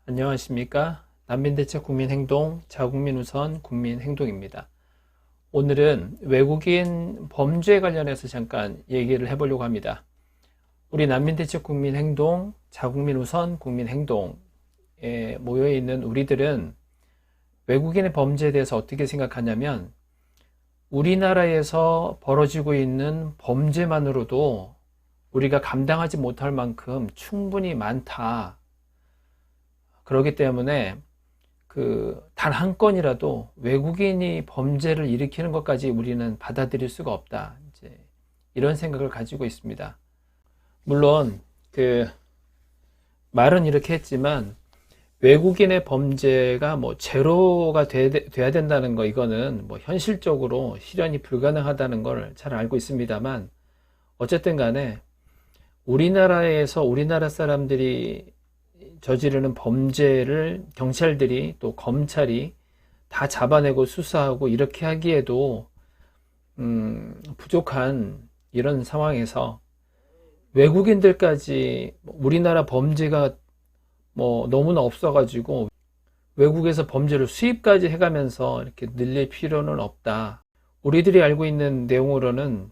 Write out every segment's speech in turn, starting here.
안녕하십니까? 난민대책 국민행동, 자국민 우선 국민행동입니다. 오늘은 외국인 범죄 관련해서 잠깐 얘기를 해보려고 합니다. 우리 난민대책 국민행동, 자국민 우선 국민행동에 모여있는 우리들은 외국인의 범죄에 대해서 어떻게 생각하냐면 우리나라에서 벌어지고 있는 범죄만으로도 우리가 감당하지 못할 만큼 충분히 많다. 그렇기 때문에 단 한 건이라도 외국인이 범죄를 일으키는 것까지 우리는 받아들일 수가 없다. 이제 이런 생각을 가지고 있습니다. 물론 말은 이렇게 했지만 외국인의 범죄가 제로가 돼야 된다는 거, 이거는 현실적으로 실현이 불가능하다는 걸 잘 알고 있습니다만, 어쨌든 간에 우리나라에서 우리나라 사람들이 저지르는 범죄를 경찰들이 또 검찰이 다 잡아내고 수사하고 이렇게 하기에도 부족한 이런 상황에서 외국인들까지 우리나라 범죄가 너무나 없어가지고 외국에서 범죄를 수입까지 해가면서 이렇게 늘릴 필요는 없다. 우리들이 알고 있는 내용으로는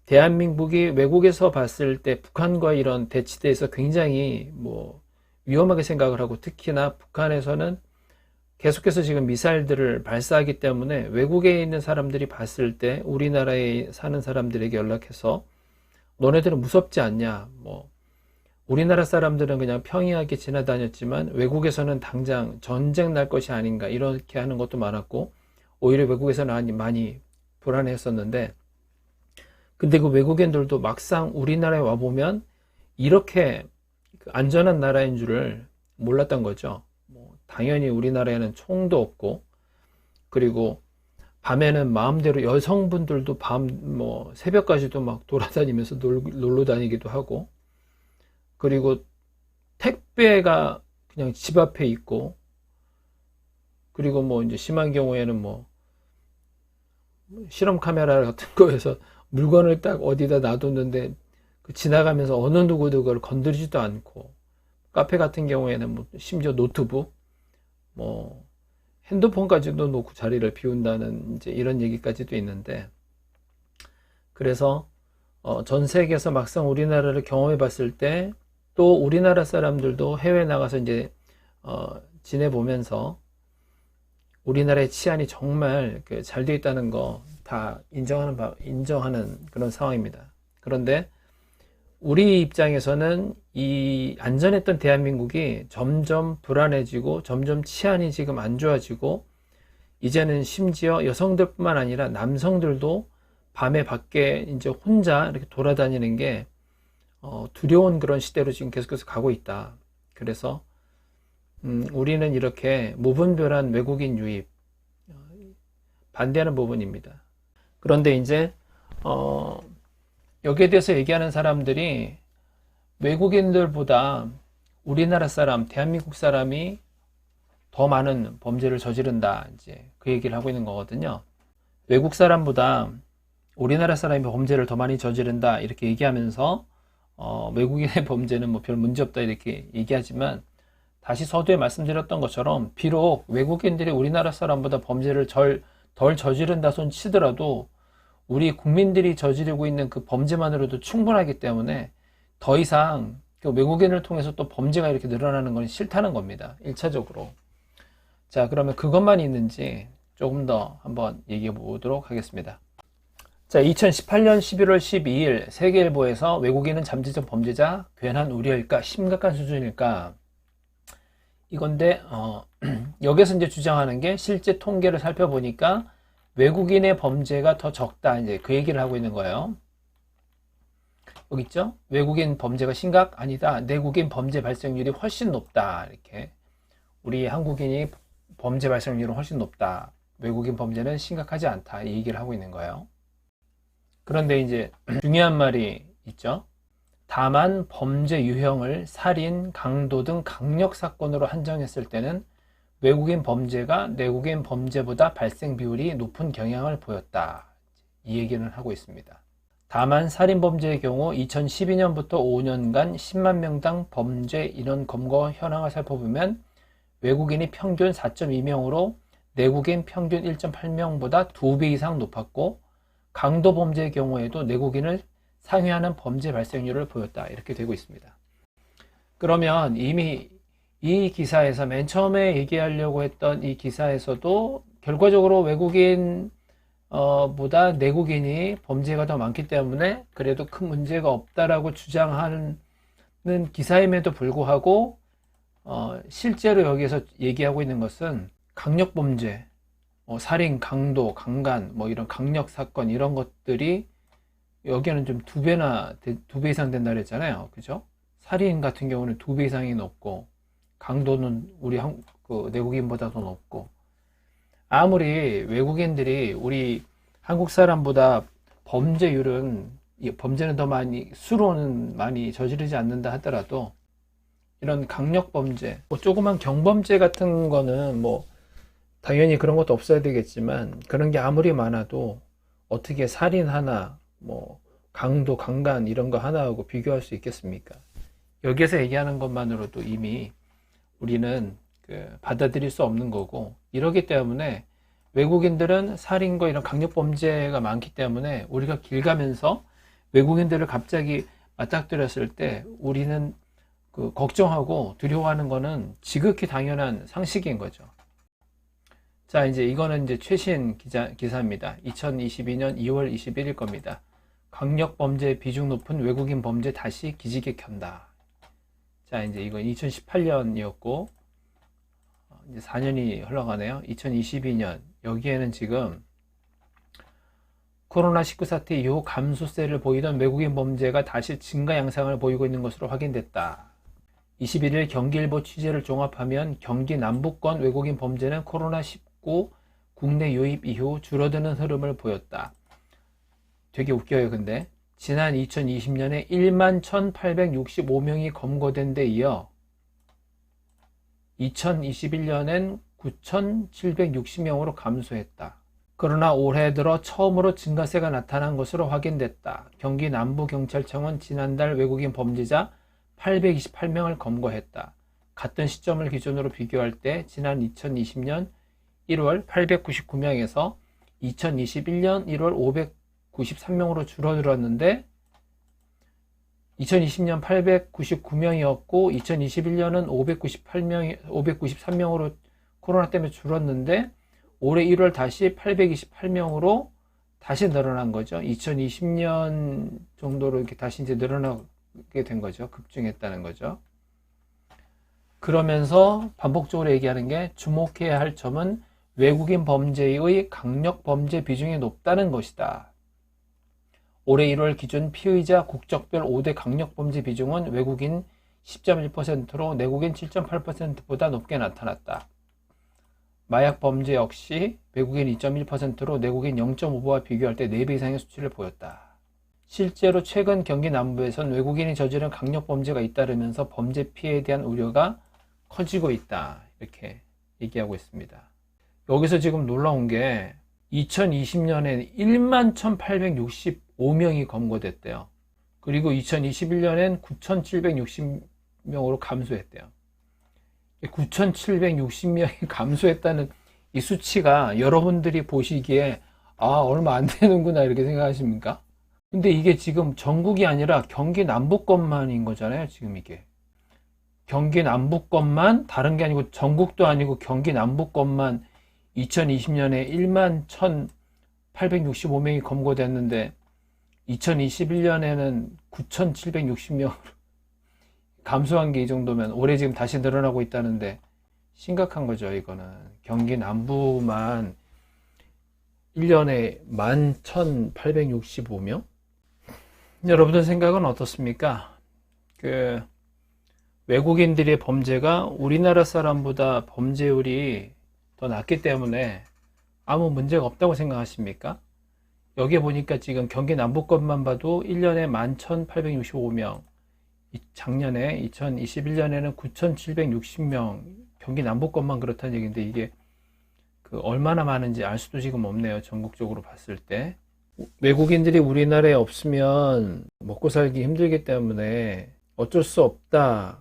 대한민국이 외국에서 봤을 때 북한과 이런 대치대에서 굉장히 위험하게 생각을 하고, 특히나 북한에서는 계속해서 지금 미사일들을 발사하기 때문에 외국에 있는 사람들이 봤을 때 우리나라에 사는 사람들에게 연락해서 너네들은 무섭지 않냐, 우리나라 사람들은 그냥 평이하게 지나다녔지만 외국에서는 당장 전쟁 날 것이 아닌가, 이렇게 하는 것도 많았고, 오히려 외국에서는 많이 불안했었는데, 근데 그 외국인들도 막상 우리나라에 와보면 이렇게 안전한 나라인 줄을 몰랐던 거죠. 당연히 우리나라에는 총도 없고, 그리고 밤에는 마음대로 여성분들도 새벽까지도 막 돌아다니면서 놀러 다니기도 하고, 그리고 택배가 그냥 집 앞에 있고, 그리고 이제 심한 경우에는 실험 카메라 같은 거에서 물건을 딱 어디다 놔뒀는데 지나가면서 어느 누구도 그걸 건드리지도 않고, 카페 같은 경우에는 심지어 노트북, 핸드폰까지도 놓고 자리를 비운다는 이제 이런 얘기까지도 있는데, 그래서 전 세계에서 막상 우리나라를 경험해 봤을 때, 또 우리나라 사람들도 해외 나가서 이제 지내보면서 우리나라의 치안이 정말 잘 돼 있다는 거 다 인정하는 그런 상황입니다. 그런데 우리 입장에서는 이 안전했던 대한민국이 점점 불안해지고 점점 치안이 지금 안 좋아지고, 이제는 심지어 여성들뿐만 아니라 남성들도 밤에 밖에 이제 혼자 이렇게 돌아다니는 게 두려운 그런 시대로 지금 계속해서 가고 있다. 그래서 우리는 이렇게 무분별한 외국인 유입 반대하는 부분입니다. 그런데 이제 여기에 대해서 얘기하는 사람들이 외국인들보다 우리나라 사람, 대한민국 사람이 더 많은 범죄를 저지른다, 이제 그 얘기를 하고 있는 거거든요. 외국 사람보다 우리나라 사람이 범죄를 더 많이 저지른다, 이렇게 얘기하면서 외국인의 범죄는 별 문제 없다, 이렇게 얘기하지만, 다시 서두에 말씀드렸던 것처럼 비록 외국인들이 우리나라 사람보다 범죄를 덜 저지른다 손 치더라도 우리 국민들이 저지르고 있는 그 범죄만으로도 충분하기 때문에 더 이상 외국인을 통해서 또 범죄가 이렇게 늘어나는 건 싫다는 겁니다. 1차적으로. 자, 그러면 그것만 있는지 조금 더 한번 얘기해 보도록 하겠습니다. 자, 2018년 11월 12일 세계일보에서 외국인은 잠재적 범죄자, 괜한 우려일까, 심각한 수준일까, 이건데 여기서 이제 주장하는 게 실제 통계를 살펴보니까 외국인의 범죄가 더 적다, 이제 그 얘기를 하고 있는 거예요. 여기 있죠? 외국인 범죄가 심각? 아니다. 내국인 범죄 발생률이 훨씬 높다. 이렇게. 우리 한국인이 범죄 발생률은 훨씬 높다. 외국인 범죄는 심각하지 않다. 이 얘기를 하고 있는 거예요. 그런데 이제 중요한 말이 있죠. 다만 범죄 유형을 살인, 강도 등 강력 사건으로 한정했을 때는 외국인 범죄가 내국인 범죄보다 발생 비율이 높은 경향을 보였다. 이 얘기는 하고 있습니다. 다만 살인범죄의 경우 2012년부터 5년간 10만 명당 범죄 인원 검거 현황을 살펴보면 외국인이 평균 4.2명으로 내국인 평균 1.8명보다 2배 이상 높았고, 강도 범죄의 경우에도 내국인을 상회하는 범죄 발생률을 보였다. 이렇게 되고 있습니다. 그러면 이미 이 기사에서 맨 처음에 얘기하려고 했던 이 기사에서도 결과적으로 외국인 보다 내국인이 범죄가 더 많기 때문에 그래도 큰 문제가 없다라고 주장하는 기사임에도 불구하고 실제로 여기에서 얘기하고 있는 것은 강력범죄, 살인, 강도, 강간, 뭐 이런 강력 사건 이런 것들이 여기는 좀 두 배 이상 된다 그랬잖아요. 그죠? 살인 같은 경우는 2배 이상이 높고, 강도는 우리 내국인보다 더 높고, 아무리 외국인들이 우리 한국 사람보다 범죄는 더 많이, 수로는 많이 저지르지 않는다 하더라도, 이런 강력범죄, 뭐 조그만 경범죄 같은 거는 뭐, 당연히 그런 것도 없어야 되겠지만, 그런 게 아무리 많아도 어떻게 살인 하나, 뭐, 강도, 강간 이런 거 하나하고 비교할 수 있겠습니까? 여기에서 얘기하는 것만으로도 이미 우리는 받아들일 수 없는 거고, 이러기 때문에 외국인들은 살인과 이런 강력범죄가 많기 때문에 우리가 길 가면서 외국인들을 갑자기 맞닥뜨렸을 때 우리는 걱정하고 두려워하는 거는 지극히 당연한 상식인 거죠. 자, 이제 이거는 이제 최신 기사입니다. 2022년 2월 21일 겁니다. 강력범죄 비중 높은 외국인 범죄 다시 기지개 켠다. 자, 이제 이건 2018년이었고, 이제 4년이 흘러가네요. 2022년. 여기에는 지금 코로나19 사태 이후 감소세를 보이던 외국인 범죄가 다시 증가 양상을 보이고 있는 것으로 확인됐다. 21일 경기일보 취재를 종합하면 경기 남부권 외국인 범죄는 코로나19 국내 유입 이후 줄어드는 흐름을 보였다. 되게 웃겨요, 근데. 지난 2020년에 1만 1,865명이 검거된 데 이어 2021년엔 9,760명으로 감소했다. 그러나 올해 들어 처음으로 증가세가 나타난 것으로 확인됐다. 경기 남부경찰청은 지난달 외국인 범죄자 828명을 검거했다. 같은 시점을 기준으로 비교할 때 지난 2020년 1월 899명에서 2021년 1월 593명으로 줄어들었는데 2020년 899명이었고 2021년은 593명으로 코로나 때문에 줄었는데 올해 1월 다시 828명으로 다시 늘어난 거죠. 2020년 정도로 이렇게 다시 이제 늘어나게 된 거죠. 급증했다는 거죠. 그러면서 반복적으로 얘기하는 게 주목해야 할 점은 외국인 범죄의 강력 범죄 비중이 높다는 것이다. 올해 1월 기준 피의자 국적별 5대 강력 범죄 비중은 외국인 10.1%로 내국인 7.8%보다 높게 나타났다. 마약 범죄 역시 외국인 2.1%로 내국인 0.5배와 비교할 때 4배 이상의 수치를 보였다. 실제로 최근 경기 남부에선 외국인이 저지른 강력 범죄가 잇따르면서 범죄 피해에 대한 우려가 커지고 있다. 이렇게 얘기하고 있습니다. 여기서 지금 놀라운 게 2020년에 1만 1,865명이 검거됐대요. 그리고 2021년엔 9,760명으로 감소했대요. 9,760명이 감소했다는 이 수치가 여러분들이 보시기에 얼마 안 되는구나 이렇게 생각하십니까? 근데 이게 지금 전국이 아니라 경기 남부권만인 거잖아요. 지금 이게 경기 남부권만, 다른 게 아니고 전국도 아니고 경기 남부권만 2020년에 1만 1,865명이 검거됐는데 2021년에는 9,760명으로 감소한 게 이 정도면 올해 지금 다시 늘어나고 있다는데 심각한 거죠. 이거는 경기 남부만 1년에 11,865명? 여러분들 생각은 어떻습니까? 외국인들의 범죄가 우리나라 사람보다 범죄율이 더 낮기 때문에 아무 문제가 없다고 생각하십니까? 여기에 보니까 지금 경기 남부권만 봐도 1년에 11,865명, 작년에 2021년에는 9,760명, 경기 남부권만 그렇다는 얘기인데 이게 얼마나 많은지 알 수도 지금 없네요. 전국적으로 봤을 때. 외국인들이 우리나라에 없으면 먹고 살기 힘들기 때문에 어쩔 수 없다.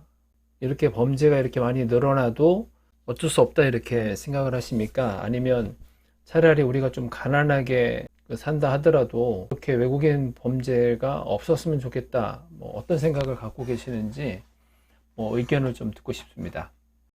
이렇게 범죄가 이렇게 많이 늘어나도 어쩔 수 없다 이렇게 생각을 하십니까? 아니면 차라리 우리가 좀 가난하게 산다 하더라도 이렇게 외국인 범죄가 없었으면 좋겠다, 뭐 어떤 생각을 갖고 계시는지 뭐 의견을 좀 듣고 싶습니다.